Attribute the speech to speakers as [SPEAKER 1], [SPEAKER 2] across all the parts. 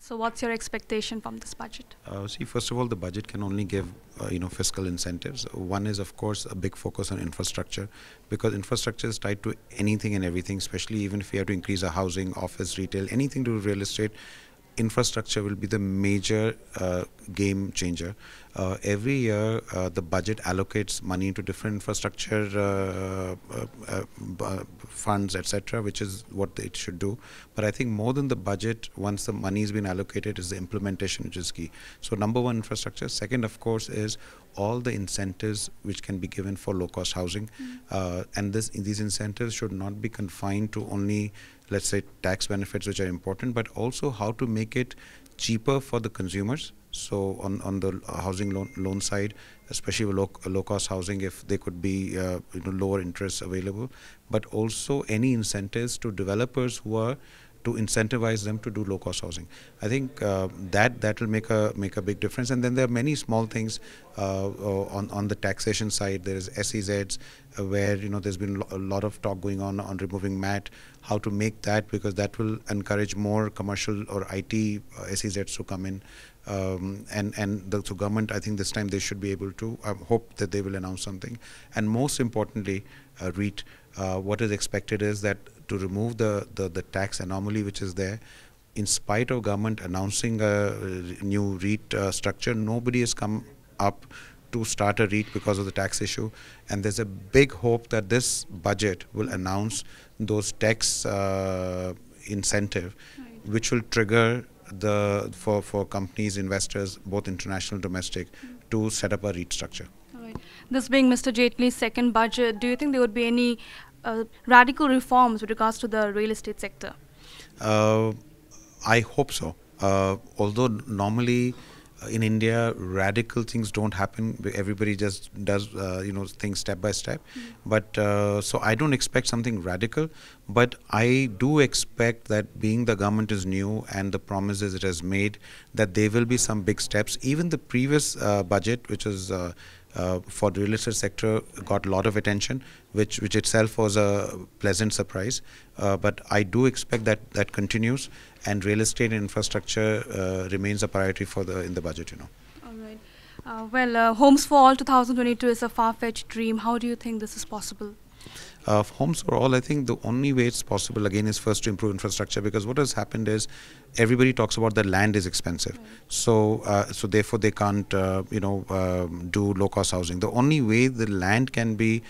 [SPEAKER 1] So what's your expectation from this budget?
[SPEAKER 2] See, first of all, the budget can only give, fiscal incentives. One is, of course, a big focus on infrastructure, because infrastructure is tied to anything and everything, especially even if we have to increase our housing, office, retail, anything to do with real estate. Infrastructure will be the major game changer. Every year, the budget allocates money to different infrastructure funds, etc., which is what it should do. But I think more than the budget, once the money has been allocated, is the implementation, which is key. So number one, infrastructure. Second, of course, is all the incentives which can be given for low-cost housing. And these incentives should not be confined to only, let's say, tax benefits, which are important, but also how to make it cheaper for the consumers. So on the housing loan side, especially low cost housing, if there could be lower interest available, but also any incentives to developers who are to incentivize them to do low cost housing. I think that will make a big difference. And then there are many small things on the taxation side. There is SEZs where there's been a lot of talk going on removing MAT, how to make that, because that will encourage more commercial or IT SEZs to come in. And the government, I think this time they should be able to, hope that they will announce something. And most importantly, REIT, what is expected is that to remove the tax anomaly which is there, in spite of government announcing a new REIT structure, nobody has come up to start a REIT because of the tax issue. And there's a big hope that this budget will announce those tax incentive, which will trigger for companies, investors, both international and domestic, to set up a REIT structure.
[SPEAKER 1] All right. This being Mr. Jaitley's second budget, do you think there would be any radical reforms with regards to the real estate sector?
[SPEAKER 2] I hope so. Although normally in India, radical things don't happen. Everybody just does, things step by step. But so I don't expect something radical. But I do expect that, being the government is new and the promises it has made, that there will be some big steps. Even the previous budget, which was for the real estate sector, got a lot of attention, which itself was a pleasant surprise. But I do expect that continues, and real estate and infrastructure remains a priority in the budget.
[SPEAKER 1] All right. Homes for All 2022 is a far-fetched dream. How do you think this is possible?
[SPEAKER 2] Homes for all, I think the only way it's possible again is first to improve infrastructure, because what has happened is everybody talks about that land is expensive, so therefore they can't do low cost housing. The only way the land can be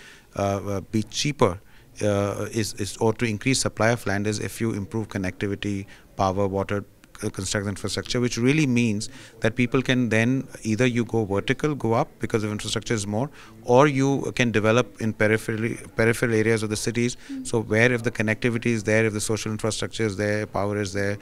[SPEAKER 2] cheaper is or to increase supply of land is if you improve connectivity, power, water, construct infrastructure, which really means that people can then either you go vertical, go up because of infrastructure is more, or you can develop in peripheral areas of the cities. So where if the connectivity is there, if the social infrastructure is there, power is there,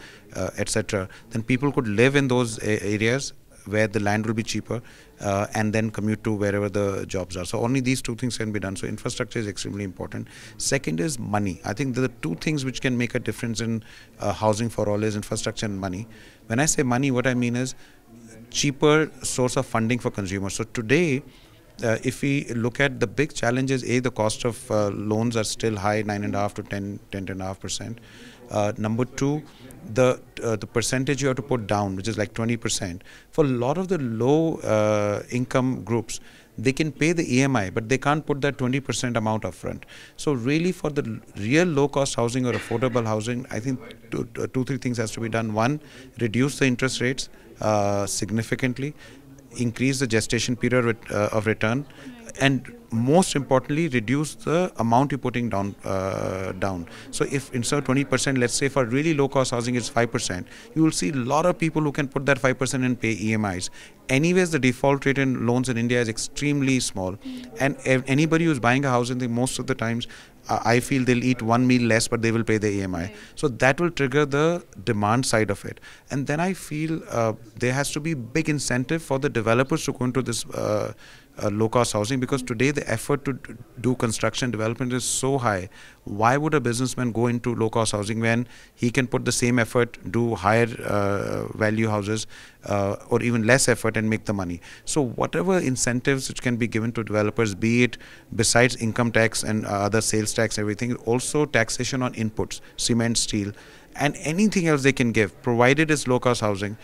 [SPEAKER 2] etc., then people could live in those areas where the land will be cheaper, and then commute to wherever the jobs are. So only these two things can be done. So infrastructure is extremely important. Second is money. I think the two things which can make a difference in housing for all is infrastructure and money. When I say money, what I mean is cheaper source of funding for consumers. So today, if we look at the big challenges, the cost of loans are still high, 9.5 to 10.5%. Number two, the percentage you have to put down, which is like 20%. For a lot of the low income groups, they can pay the EMI, but they can't put that 20% amount upfront. So really, for the real low-cost housing or affordable housing, I think two, three things has to be done. One, reduce the interest rates significantly, increase the gestation period of return, and most importantly, reduce the amount you're putting down. So if instead of 20%, let's say for really low-cost housing it's 5%, you will see a lot of people who can put that 5% and pay EMIs. Anyways, the default rate in loans in India is extremely small, and anybody who's buying a house, most of the times, I feel they'll eat one meal less, but they will pay the EMI. So that will trigger the demand side of it. And then I feel there has to be big incentive for the developers to go into this low-cost housing, because today the effort to do construction development is so high. Why would a businessman go into low-cost housing when he can put the same effort, do higher value houses, or even less effort and make the money? So whatever incentives which can be given to developers, be it besides income tax and other sales tax, everything, also taxation on inputs, cement, steel, and anything else they can give, provided it's low cost housing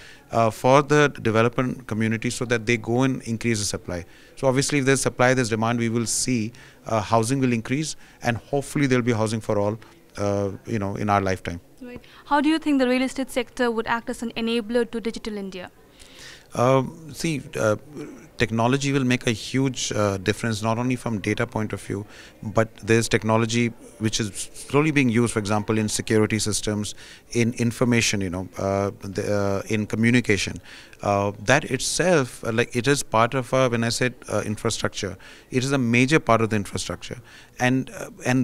[SPEAKER 2] for the development community, so that they go and increase the supply. So obviously if there's supply, there's demand, we will see housing will increase, and hopefully there'll be housing for all in our lifetime.
[SPEAKER 1] Right. How do you think the real estate sector would act as an enabler to digital India?
[SPEAKER 2] Technology will make a huge difference, not only from data point of view, but there's technology which is slowly being used, for example, in security systems, in information, in communication. That itself, it is part of when I said infrastructure, it is a major part of the infrastructure, and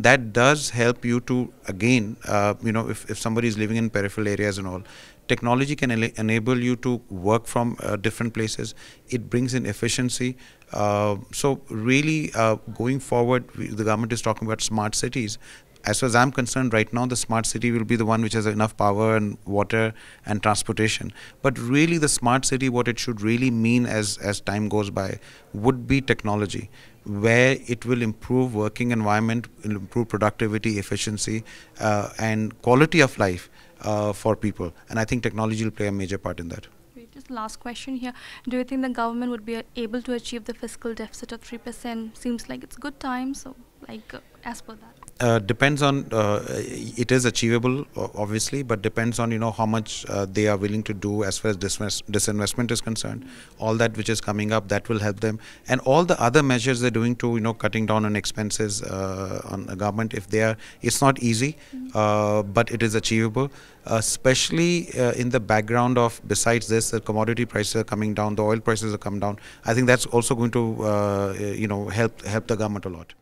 [SPEAKER 2] that does help you to, again, if somebody is living in peripheral areas and all, technology can enable you to work from different places. It brings in efficiency. So really, going forward, the government is talking about smart cities. As far as I'm concerned, right now, the smart city will be the one which has enough power and water and transportation. But really, the smart city, what it should really mean as time goes by, would be technology, where it will improve working environment, will improve productivity, efficiency, and quality of life for people. And I think technology will play a major part in that.
[SPEAKER 1] Just last question here. Do you think the government would be able to achieve the fiscal deficit of 3%? Seems like it's good time. So, as per that.
[SPEAKER 2] Depends on, it is achievable, obviously, but depends on, how much they are willing to do as far as disinvestment is concerned. All that which is coming up, that will help them. And all the other measures they're doing to, cutting down on expenses on the government, it's not easy, but it is achievable, especially in the background of, besides this, the commodity prices are coming down, the oil prices are coming down. I think that's also going to, help the government a lot.